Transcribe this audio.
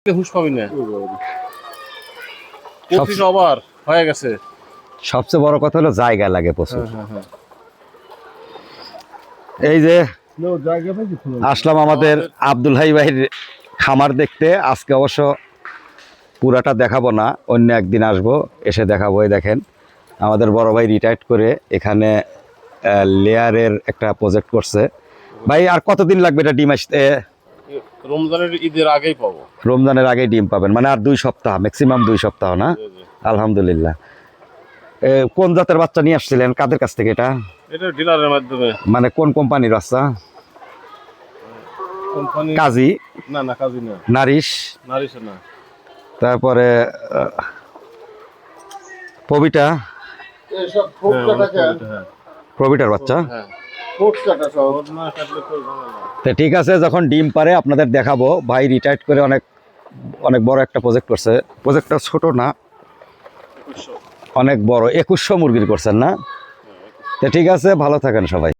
হুশ পাবি না। পঁচিশ ওভার হয়ে গেছে। সবচেয়ে বড় কথা হলো জায়গা লাগে প্রচুর। হ্যাঁ। এই যে আসলাম আমাদের আব্দুল হাই ভাইয়ের খামার দেখতে। আজকে অবশ্য পুরাটা দেখাবো না, অন্য একদিন আসবো, এসে দেখাবো। এই দেখেন আমাদের বড় ভাই রিটায়ার্ড করে এখানে লেয়ারের একটা প্রজেক্ট করছে। ভাই আর কতদিন লাগবে এটা ডিম আসতে? রমজানের ঈদের আগেই পাবো। রমজানের আগেই ডিম পাবেন, মানে আর 2 সপ্তাহ, ম্যাক্সিমাম 2 সপ্তাহ না? আলহামদুলিল্লাহ। কোন জাতের বাচ্চা নিয়ে আসছিলেন, কাদের কাছ থেকে এটা? এটা ডিলারের মাধ্যমে। মানে কোন কোম্পানির বাচ্চা? কোম্পানি কাজী? না কাজী না। নারিশ? নারিশ না। তারপরে পবিটা? এসব ফোক কাটা হ্যাঁ। প্রবিটার বাচ্চা? হ্যাঁ। ফোক কাটা সব না কাটলে তো তো ঠিক আছে, যখন ডিম পারে আপনাদের দেখাবো। ভাই রিটায়ার্ড করে অনেক বড় একটা প্রজেক্ট করছে। প্রজেক্টটা ছোট না, অনেক বড়। 2100 মুরগির করছেন না? তো ঠিক আছে, ভালো থাকেন সবাই।